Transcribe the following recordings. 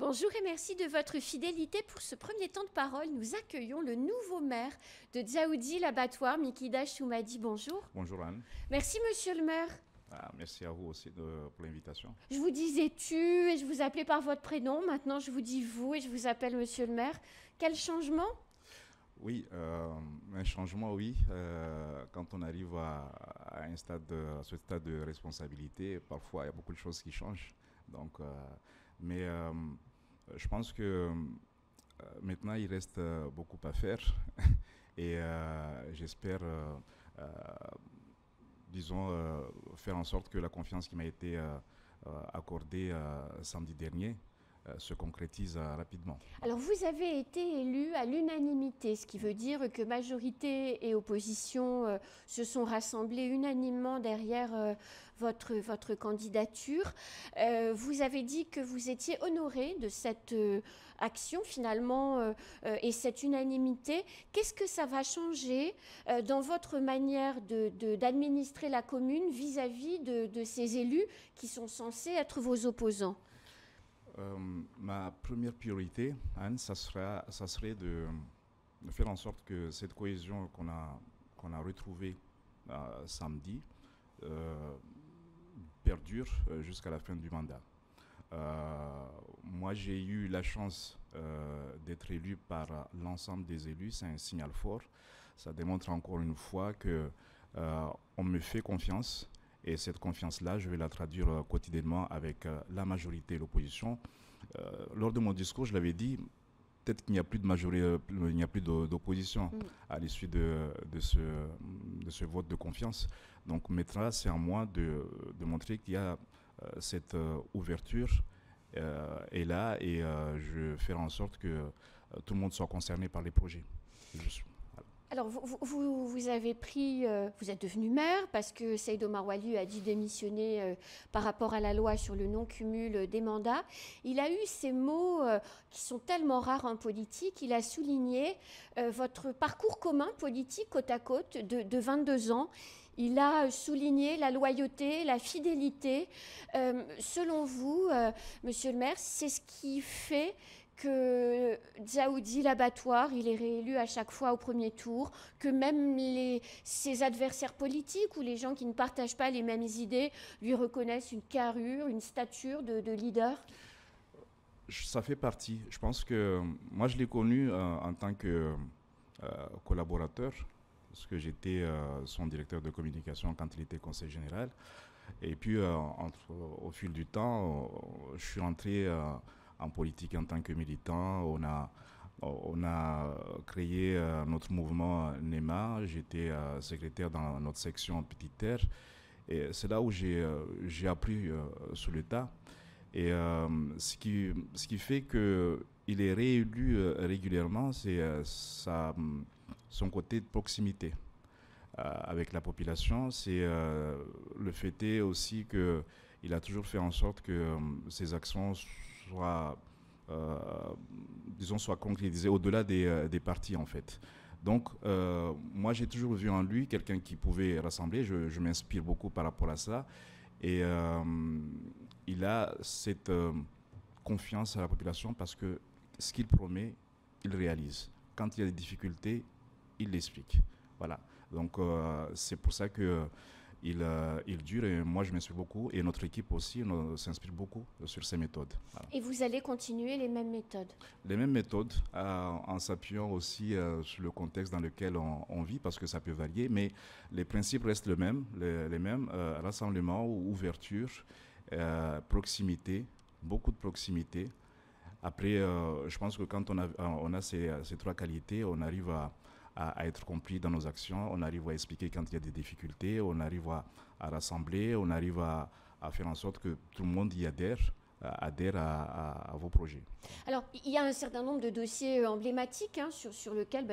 Bonjour et merci de votre fidélité. Pour ce premier temps de parole, nous accueillons le nouveau maire de Dzaoudzi, l'abattoir, Mikida Choumadi. Bonjour. Bonjour Anne. Merci monsieur le maire. Merci à vous aussi pour l'invitation. Je vous disais tu et je vous appelais par votre prénom. Maintenant, je vous dis vous et je vous appelle monsieur le maire. Quel changement? Oui, un changement, oui. Quand on arrive à ce stade de responsabilité, parfois il y a beaucoup de choses qui changent. Donc, mais je pense que maintenant il reste beaucoup à faire et j'espère, disons, faire en sorte que la confiance qui m'a été accordée samedi dernier se concrétise rapidement. Alors vous avez été élu à l'unanimité, ce qui veut dire que majorité et opposition se sont rassemblés unanimement derrière votre candidature. Vous avez dit que vous étiez honoré de cette action finalement et cette unanimité. Qu'est-ce que ça va changer dans votre manière d'administrer la commune vis-à-vis de ces élus qui sont censés être vos opposants? Ma première priorité, Anne, ça serait de faire en sorte que cette cohésion qu'on a retrouvée samedi perdure jusqu'à la fin du mandat. Moi, j'ai eu la chance d'être élu par l'ensemble des élus. C'est un signal fort. Ça démontre encore une fois que on me fait confiance. Et cette confiance-là, je vais la traduire quotidiennement avec la majorité et l'opposition. Lors de mon discours, je l'avais dit, peut-être qu'il n'y a plus de majorité, il n'y a plus d'opposition à l'issue de ce vote de confiance. Donc maintenant, c'est à moi de montrer qu'il y a cette ouverture est là et je vais faire en sorte que tout le monde soit concerné par les projets. Alors, vous avez pris, vous êtes devenu maire parce que Seyd Omar Walu a dû démissionner par rapport à la loi sur le non-cumul des mandats. Il a eu ces mots qui sont tellement rares en politique. Il a souligné votre parcours commun politique côte à côte de 22 ans. Il a souligné la loyauté, la fidélité. Selon vous, monsieur le maire, c'est ce qui fait que Dzaoudzi, l'abattoir, il est réélu à chaque fois au premier tour, que même ses adversaires politiques ou les gens qui ne partagent pas les mêmes idées lui reconnaissent une carrure, une stature de leader? Ça fait partie. Je pense que moi, je l'ai connu en tant que collaborateur, parce que j'étais son directeur de communication quand il était conseiller général. Et puis, au fil du temps, je suis entré en politique en tant que militant. On a créé notre mouvement NEMA. J'étais secrétaire dans notre section Petite Terre. Et c'est là où j'ai appris sur le tas. Et ce qui fait qu'il est réélu régulièrement, c'est son côté de proximité avec la population. C'est le fait aussi qu'il a toujours fait en sorte que ses actions soient concrétisées au-delà des partis en fait. Donc moi j'ai toujours vu en lui quelqu'un qui pouvait rassembler. Je m'inspire beaucoup par rapport à ça. Et il a cette confiance à la population parce que ce qu'il promet, il réalise. Quand il y a des difficultés, il l'explique. Voilà. Donc c'est pour ça que il dure et moi je m'inspire beaucoup et notre équipe aussi s'inspire beaucoup sur ces méthodes. Voilà. Et vous allez continuer les mêmes méthodes? Les mêmes méthodes en s'appuyant aussi sur le contexte dans lequel on vit parce que ça peut varier, mais les principes restent les mêmes, rassemblement, ouverture, proximité, beaucoup de proximité. Après, je pense que quand on a ces trois qualités, on arrive à être compris dans nos actions, on arrive à expliquer quand il y a des difficultés, on arrive à rassembler, on arrive à faire en sorte que tout le monde y adhère à vos projets. Alors, il y a un certain nombre de dossiers emblématiques sur lesquels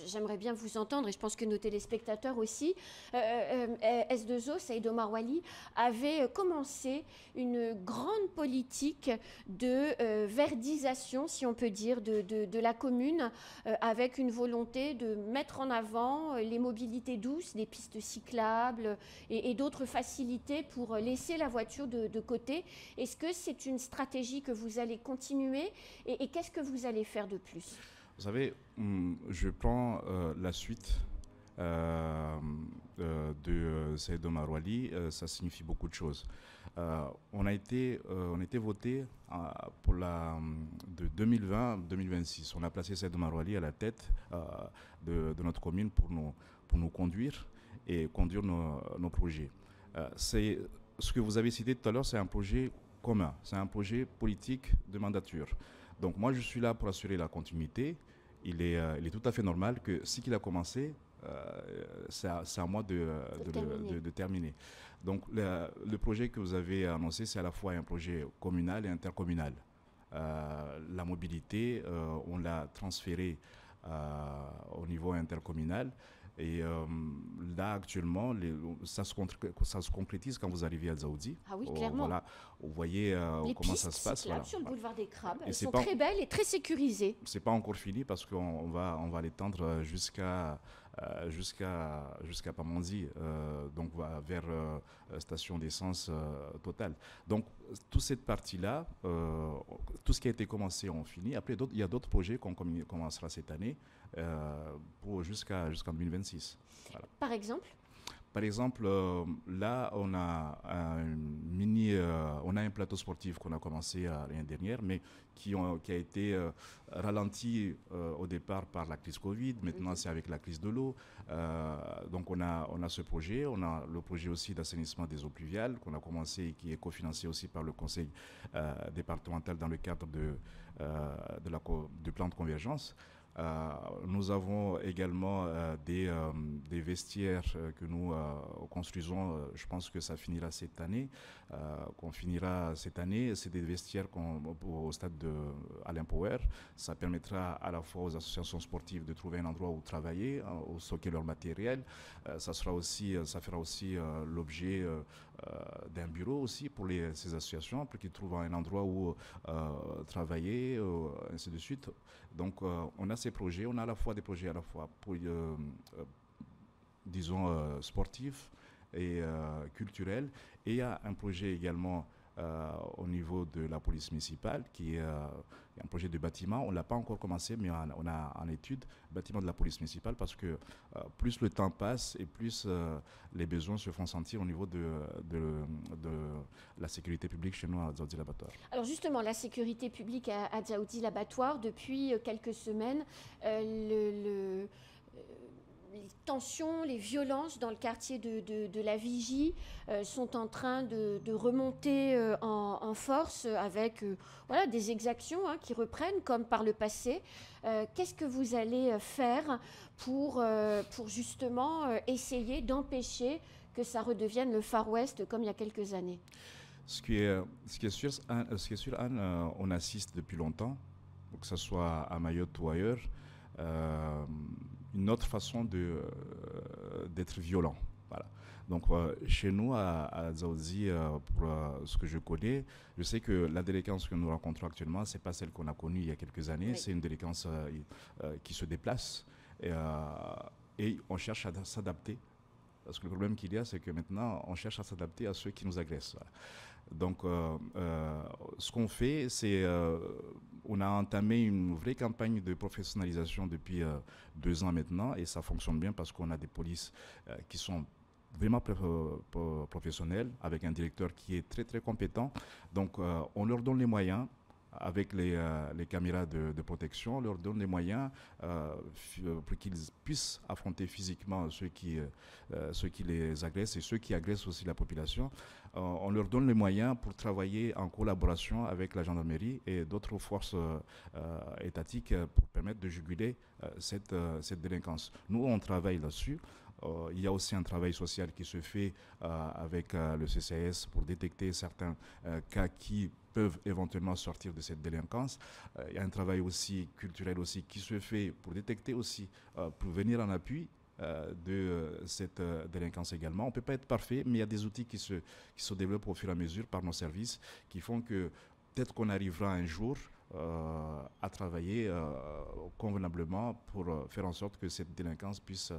j'aimerais bien vous entendre, et je pense que nos téléspectateurs aussi. S2O, Seyd Omar Walu, avait commencé une grande politique de verdisation, si on peut dire, de la commune, avec une volonté de mettre en avant les mobilités douces, des pistes cyclables et d'autres facilités pour laisser la voiture de côté. Est-ce que c'est une stratégie que vous allez continuer et qu'est-ce que vous allez faire de plus? Vous savez, je prends la suite de Saïd Omar Wali, ça signifie beaucoup de choses. On a été voté pour de 2020 à 2026. On a placé Saïd Omar Wali à la tête de notre commune pour nous conduire et conduire nos projets. C'est ce que vous avez cité tout à l'heure, c'est un projet commun, c'est un projet politique de mandature. Donc moi, je suis là pour assurer la continuité. Il est tout à fait normal que si qu'il a commencé, c'est à moi de terminer. Donc le projet que vous avez annoncé, c'est à la fois un projet communal et intercommunal. La mobilité, on l'a transférée au niveau intercommunal. Et là, actuellement, ça se concrétise quand vous arrivez à Dzaoudi. Ah oui, clairement. Voilà, vous voyez comment ça se passe. Voilà. Sur le boulevard des Crabes, elles sont très belles et très sécurisées. C'est pas encore fini parce qu'on va l'étendre jusqu'à Pamandzi, donc vers station d'essence Total. Donc toute cette partie-là, tout ce qui a été commencé, on finit. Après, il y a d'autres projets qu'on commencera cette année jusqu'en 2026. Voilà. Par exemple? Par exemple, là, on a un plateau sportif qu'on a commencé l'année dernière, mais qui a été ralenti au départ par la crise Covid. Maintenant, c'est avec la crise de l'eau. Donc, on a ce projet. On a le projet aussi d'assainissement des eaux pluviales qu'on a commencé et qui est cofinancé aussi par le conseil départemental dans le cadre du plan de convergence. Nous avons également des vestiaires que nous construisons. Je pense que ça finira cette année. C'est des vestiaires au stade de Alain Power. Ça permettra à la fois aux associations sportives de trouver un endroit où travailler, où stocker leur matériel. Ça fera aussi l'objet d'un bureau aussi pour ces associations, pour qu'ils trouvent un endroit où travailler, ainsi de suite. Donc on a ces projets, on a à la fois des projets disons sportifs et culturels, et il y a un projet également au niveau de la police municipale qui est un projet de bâtiment. On ne l'a pas encore commencé, mais on a en étude bâtiment de la police municipale parce que plus le temps passe et plus les besoins se font sentir au niveau de la sécurité publique chez nous à Dzaoudi l'Abattoir. Alors justement, la sécurité publique à Dzaoudi l'Abattoir, depuis quelques semaines, les tensions, les violences dans le quartier de la Vigie sont en train de remonter en force avec des exactions qui reprennent comme par le passé. Qu'est-ce que vous allez faire pour justement essayer d'empêcher que ça redevienne le Far West comme il y a quelques années? Ce qui est sûr, Anne, on assiste depuis longtemps, que ce soit à Mayotte ou ailleurs, une autre façon d'être violent. Voilà. Donc chez nous à Dzaoudi, pour ce que je connais, je sais que la délinquance que nous rencontrons actuellement, c'est pas celle qu'on a connue il y a quelques années. Oui. C'est une délinquance qui se déplace et on cherche à s'adapter. Parce que le problème qu'il y a, c'est que maintenant, on cherche à s'adapter à ceux qui nous agressent. Voilà. Donc, ce qu'on fait, c'est on a entamé une vraie campagne de professionnalisation depuis 2 ans maintenant, et ça fonctionne bien parce qu'on a des polices qui sont vraiment professionnelles, avec un directeur qui est très très compétent. Donc, on leur donne les moyens. Avec les caméras de protection, on leur donne les moyens pour qu'ils puissent affronter physiquement ceux qui les agressent et ceux qui agressent aussi la population. On leur donne les moyens pour travailler en collaboration avec la gendarmerie et d'autres forces étatiques pour permettre de juguler cette délinquance. Nous, on travaille là-dessus. Il y a aussi un travail social qui se fait avec le CCS pour détecter certains cas qui peuvent éventuellement sortir de cette délinquance. Il y a un travail aussi culturel aussi qui se fait pour détecter aussi, pour venir en appui de cette délinquance également. On ne peut pas être parfait, mais il y a des outils qui se développent au fur et à mesure par nos services qui font que peut-être qu'on arrivera un jour à travailler convenablement pour faire en sorte que cette délinquance puisse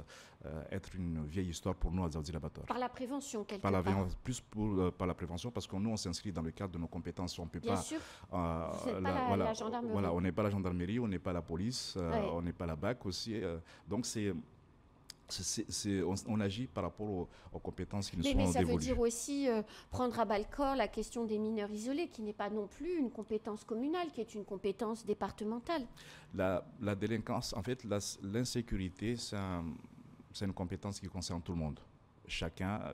être une vieille histoire pour nous à Dzaoudzi l'Abattoir. Par la prévention, quelque par part. Plus par la prévention, parce que nous, on s'inscrit dans le cadre de nos compétences. On peut Bien pas, sûr, vous n'êtes pas la gendarmerie. Voilà, on n'est pas la gendarmerie, on n'est pas la police, on n'est pas la BAC aussi. Donc, on agit par rapport aux compétences qui nous sont dévolues. Mais ça veut dire aussi prendre à bas le corps la question des mineurs isolés, qui n'est pas non plus une compétence communale, qui est une compétence départementale. La délinquance, en fait, l'insécurité, c'est une compétence qui concerne tout le monde. Chacun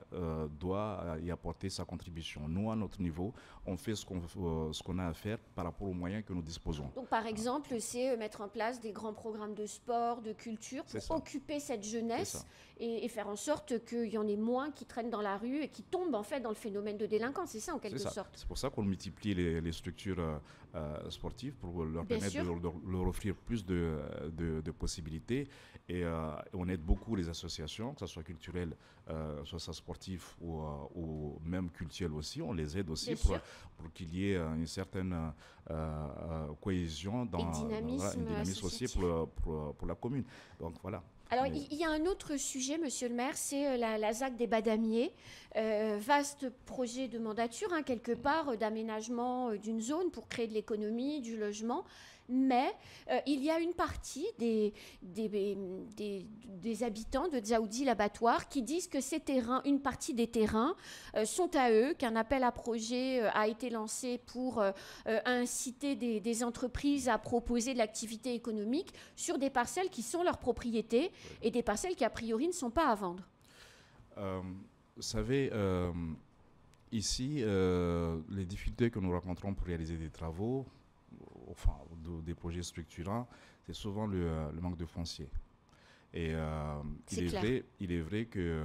doit y apporter sa contribution. Nous, à notre niveau, on fait ce qu'on a à faire par rapport aux moyens que nous disposons. Donc, par exemple, c'est mettre en place des grands programmes de sport, de culture, pour occuper cette jeunesse et faire en sorte qu'il y en ait moins qui traînent dans la rue et qui tombent en fait dans le phénomène de délinquance. C'est ça, en quelque sorte. C'est pour ça qu'on multiplie les structures sportives pour leur permettre de leur offrir plus de possibilités. Et on aide beaucoup les associations, que ce soit culturelles, soit ça sportif ou même culturel aussi. On les aide aussi pour qu'il y ait une certaine cohésion, un dynamisme aussi pour la commune. Donc voilà. Alors, il y a un autre sujet, monsieur le maire, c'est la ZAC des Badamiers. Vaste projet de mandature, quelque part, d'aménagement d'une zone pour créer de l'économie, du logement. Mais il y a une partie des habitants de Dzaoudzi l'Abattoir qui disent que ces terrains, une partie des terrains sont à eux, qu'un appel à projet a été lancé pour inciter des entreprises à proposer de l'activité économique sur des parcelles qui sont leur propriété et des parcelles qui a priori ne sont pas à vendre. Vous savez, ici, les difficultés que nous rencontrons pour réaliser des travaux, enfin, des projets structurants, c'est souvent le manque de foncier. Et il est vrai que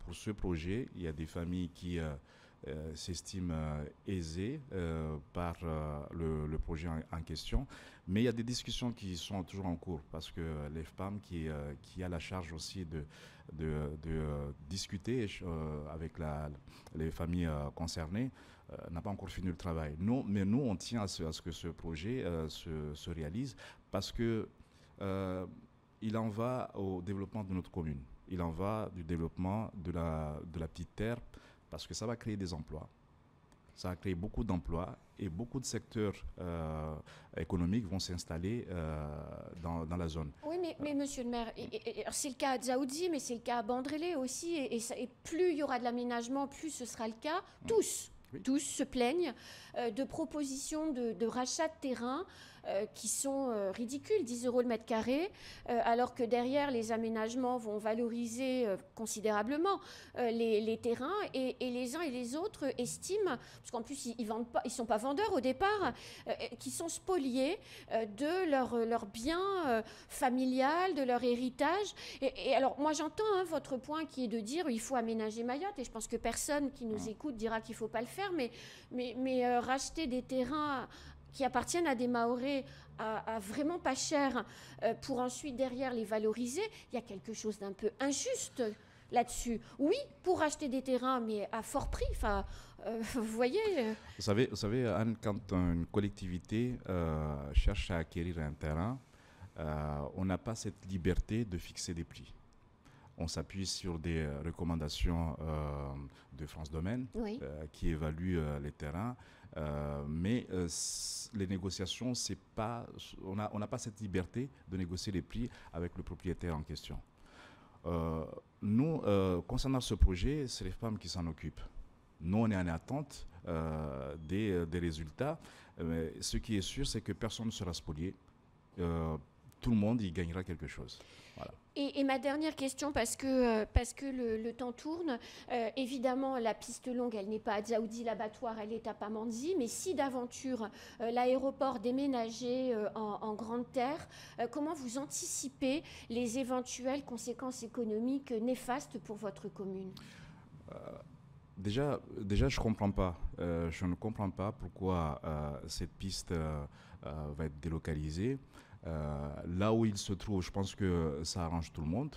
pour ce projet, il y a des familles qui s'estiment aisées par le projet en question, mais il y a des discussions qui sont toujours en cours parce que les femmes qui a la charge aussi de discuter avec les familles concernées n'a pas encore fini le travail. Mais nous, on tient à ce que ce projet se réalise parce que il en va au développement de notre commune. Il en va du développement de la petite terre parce que ça va créer des emplois. Ça va créer beaucoup d'emplois et beaucoup de secteurs économiques vont s'installer dans la zone. Oui, mais monsieur le maire, c'est le cas à Dzaoudzi, mais c'est le cas à Bandrélé aussi. Et plus il y aura de l'aménagement, plus ce sera le cas. Tous se plaignent de propositions de rachat de terrain qui sont ridicules, 10 € le mètre carré, alors que derrière, les aménagements vont valoriser considérablement les terrains et les uns et les autres estiment, parce qu'en plus, ils ne sont pas vendeurs au départ, qui sont spoliés de leur bien familial, de leur héritage. Et alors, moi, j'entends votre point qui est de dire il faut aménager Mayotte, et je pense que personne qui nous écoute dira qu'il ne faut pas le faire, mais racheter des terrains qui appartiennent à des Mahorais à vraiment pas cher pour ensuite derrière les valoriser, il y a quelque chose d'un peu injuste là-dessus. Oui, pour acheter des terrains, mais à fort prix. Enfin, vous voyez. Vous savez, Anne, quand une collectivité cherche à acquérir un terrain, on n'a pas cette liberté de fixer des prix. On s'appuie sur des recommandations de France Domaine qui évaluent les terrains. Mais les négociations, on n'a pas cette liberté de négocier les prix avec le propriétaire en question. Nous, concernant ce projet, c'est les femmes qui s'en occupent. Nous, on est en attente des résultats. Ce qui est sûr, c'est que personne ne sera spolié. Tout le monde y gagnera quelque chose. Voilà. Et ma dernière question, parce que le temps tourne, évidemment, la piste longue, elle n'est pas à Dzaoudzi l'Abattoir, elle est à Pamandzi, mais si d'aventure l'aéroport déménageait en grande terre, comment vous anticipez les éventuelles conséquences économiques néfastes pour votre commune ? Déjà, je comprends pas. Je ne comprends pas pourquoi cette piste va être délocalisée. Là où il se trouve, je pense que ça arrange tout le monde.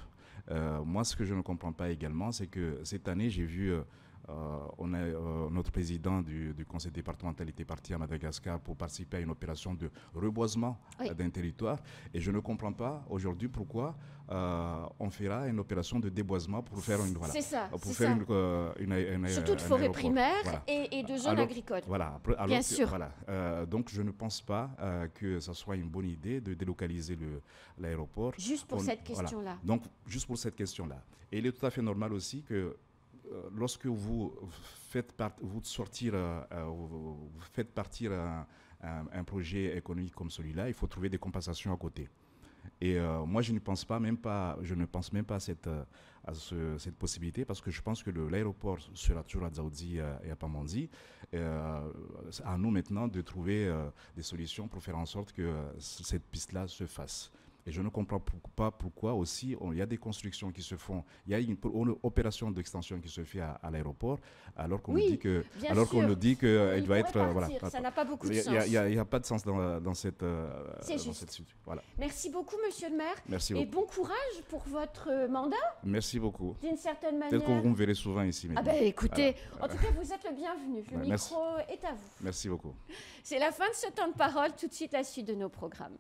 Moi, ce que je ne comprends pas également, c'est que cette année, j'ai vu Notre président du conseil départemental était parti à Madagascar pour participer à une opération de reboisement d'un territoire. Et je ne comprends pas aujourd'hui pourquoi on fera une opération de déboisement pour faire une... Voilà, c'est ça. Pour faire une surtout de forêts primaires et de zones agricoles. Voilà. Bien sûr. Voilà. Donc je ne pense pas que ce soit une bonne idée de délocaliser l'aéroport. Juste pour cette question-là. Donc juste pour cette question-là. Et il est tout à fait normal aussi que lorsque vous faites partir un projet économique comme celui-là, il faut trouver des compensations à côté. Et moi, je ne pense même pas à cette possibilité, parce que je pense que l'aéroport sera toujours à Dzaoudzi et à Pamandzi. À nous maintenant de trouver des solutions pour faire en sorte que cette piste-là se fasse. Et je ne comprends pas pourquoi aussi il y a des constructions qui se font. Il y a une opération d'extension qui se fait à l'aéroport, alors qu'on nous dit que, qu'elle doit être. Voilà. Ça n'a pas beaucoup de sens. Il n'y a pas de sens dans cette. C'est juste. Voilà. Merci beaucoup, Monsieur le maire. Merci beaucoup. Et bon courage pour votre mandat. Merci beaucoup. D'une certaine manière. Peut-être que vous me verrez souvent ici. Écoutez, en tout cas, vous êtes le bienvenu. Le micro est à vous. Merci beaucoup. C'est la fin de ce temps de parole. Tout de suite, la suite de nos programmes.